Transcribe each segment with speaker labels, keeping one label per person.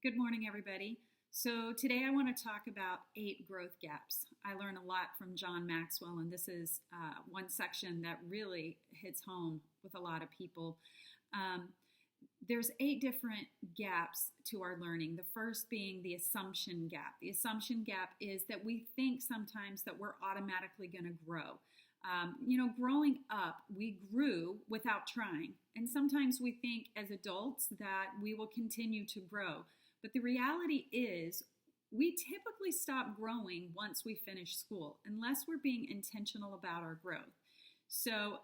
Speaker 1: Good morning, everybody. So, today I want to talk about 8 growth gaps. I learn a lot from John Maxwell, and this is one section that really hits home with a lot of people. Um, there's 8 different gaps to our learning. The first being the assumption gap. The assumption gap is that we think sometimes that we're automatically going to grow. Growing up, we grew without trying. And sometimes we think as adults that we will continue to grow. But the reality is, we typically stop growing once we finish school, unless we're being intentional about our growth. So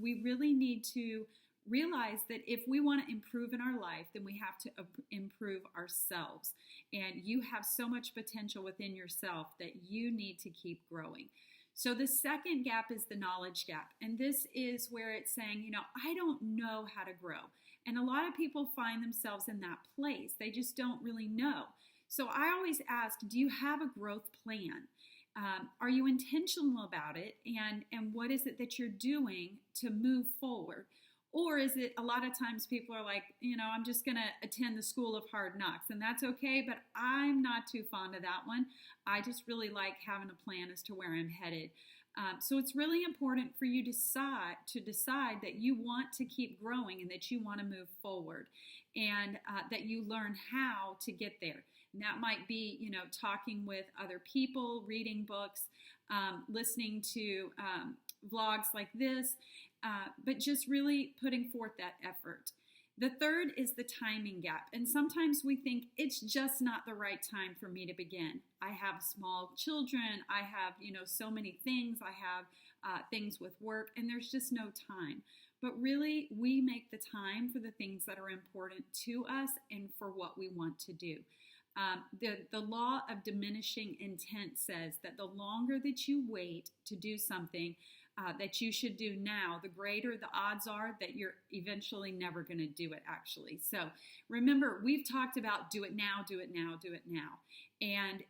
Speaker 1: we really need to realize that if we want to improve in our life, then we have to improve ourselves. And you have so much potential within yourself that you need to keep growing. So the second gap is the knowledge gap. And this is where it's saying, I don't know how to grow. And a lot of people find themselves in that place. They just don't really know. So I always ask, do you have a growth plan? Are you intentional about it? And what is it that you're doing to move forward? Or is it a lot of times people are like, I'm just going to attend the school of hard knocks, and that's okay, but I'm not too fond of that one. I just really like having a plan as to where I'm headed. So it's really important for you to decide that you want to keep growing and that you want to move forward, and that you learn how to get there. And that might be, talking with other people, reading books, listening to vlogs like this, but just really putting forth that effort. The third is the timing gap. And sometimes we think it's just not the right time for me to begin. I have small children. I have, so many things. I have things with work, and there's just no time. But really, we make the time for the things that are important to us and for what we want to do. The law of diminishing intent says that the longer that you wait to do something that you should do now, the greater the odds are that you're eventually never going to do it, actually. So remember, we've talked about do it now, do it now, do it now. And,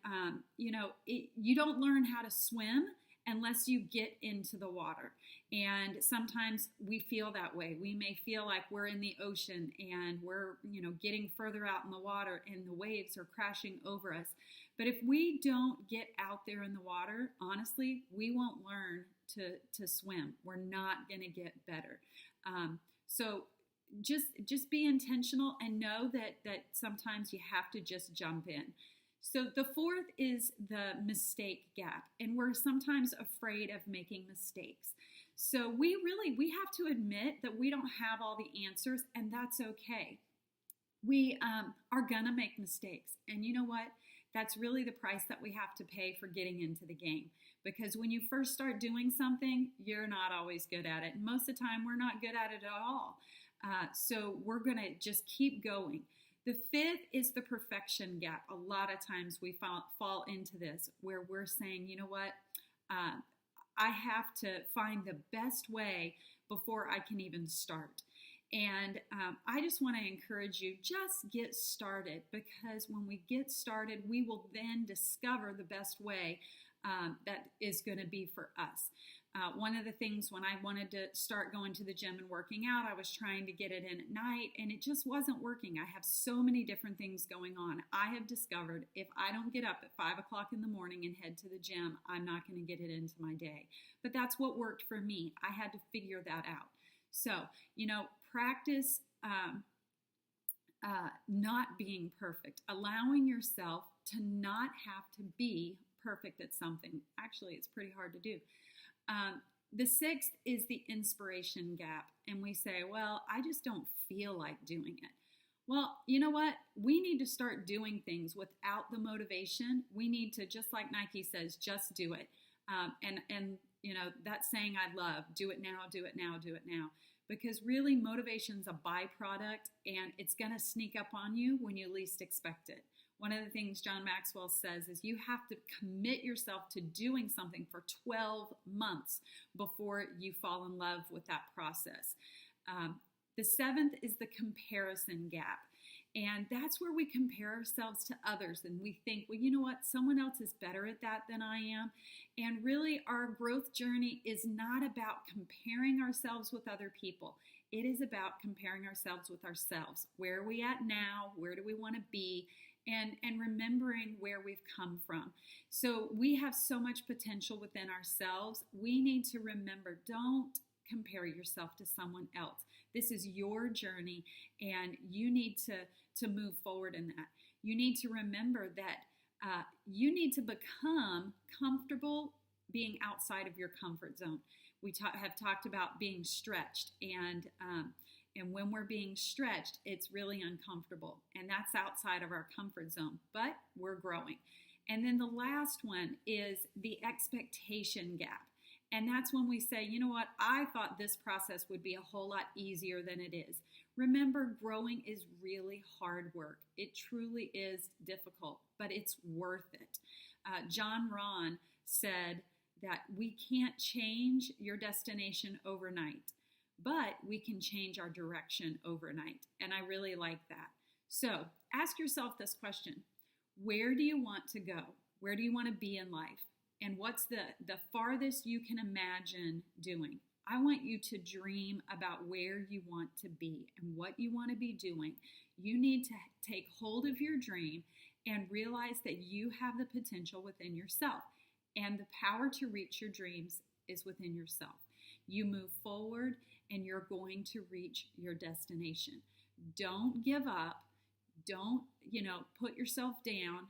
Speaker 1: you don't learn how to swim unless you get into the water. And sometimes we feel that way. We may feel like we're in the ocean and we're, getting further out in the water and the waves are crashing over us. But if we don't get out there in the water, honestly, we won't learn to swim. We're not going to get better. So just be intentional and know that sometimes you have to just jump in. So the fourth is the mistake gap, and we're sometimes afraid of making mistakes. So we have to admit that we don't have all the answers, and that's okay. We are gonna make mistakes, and you know what? That's really the price that we have to pay for getting into the game. Because when you first start doing something, you're not always good at it. And most of the time, we're not good at it at all. So we're gonna just keep going. The fifth is the perfection gap. A lot of times we fall into this where we're saying, you know what, I have to find the best way before I can even start. And I just want to encourage you, just get started, because when we get started, we will then discover the best way that is going to be for us. One of the things when I wanted to start going to the gym and working out, I was trying to get it in at night, and it just wasn't working. I have so many different things going on. I have discovered if I don't get up at 5 o'clock in the morning and head to the gym, I'm not going to get it into my day. But that's what worked for me. I had to figure that out. So, practice not being perfect, allowing yourself to not have to be perfect at something. Actually, it's pretty hard to do. The sixth is the inspiration gap. And we say, well, I just don't feel like doing it. Well, you know what? We need to start doing things without the motivation. We need to, just like Nike says, just do it. And that saying I love, do it now, do it now, do it now. Because really motivation's a byproduct, and it's going to sneak up on you when you least expect it. One of the things John Maxwell says is you have to commit yourself to doing something for 12 months before you fall in love with that process. The seventh is the comparison gap. And that's where we compare ourselves to others and we think, well, you know what? Someone else is better at that than I am. And really, our growth journey is not about comparing ourselves with other people. It is about comparing ourselves with ourselves. Where are we at now? Where do we want to be? and remembering where we've come from. So we have so much potential within ourselves. We need to remember, don't compare yourself to someone else. This is your journey, and you need to move forward in that. You need to remember that you need to become comfortable being outside of your comfort zone. We have talked about being stretched, and when we're being stretched, it's really uncomfortable, and that's outside of our comfort zone, but we're growing. And then the last one is the expectation gap. And that's when we say, you know what, I thought this process would be a whole lot easier than it is. Remember, growing is really hard work. It truly is difficult, but it's worth it. John Ron said that we can't change your destination overnight, but we can change our direction overnight. And I really like that. So ask yourself this question: where do you want to go? Where do you want to be in life? And what's the farthest you can imagine doing? I want you to dream about where you want to be and what you want to be doing. You need to take hold of your dream and realize that you have the potential within yourself. And the power to reach your dreams is within yourself. You move forward and you're going to reach your destination. Don't give up. Don't, put yourself down.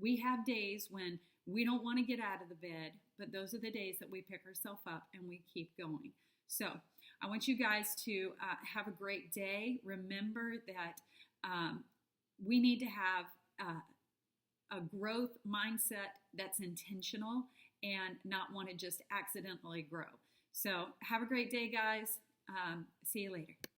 Speaker 1: We have days when we don't want to get out of the bed, but those are the days that we pick ourselves up and we keep going. So I want you guys to have a great day. Remember that we need to have a growth mindset that's intentional and not want to just accidentally grow. So have a great day, guys. See you later.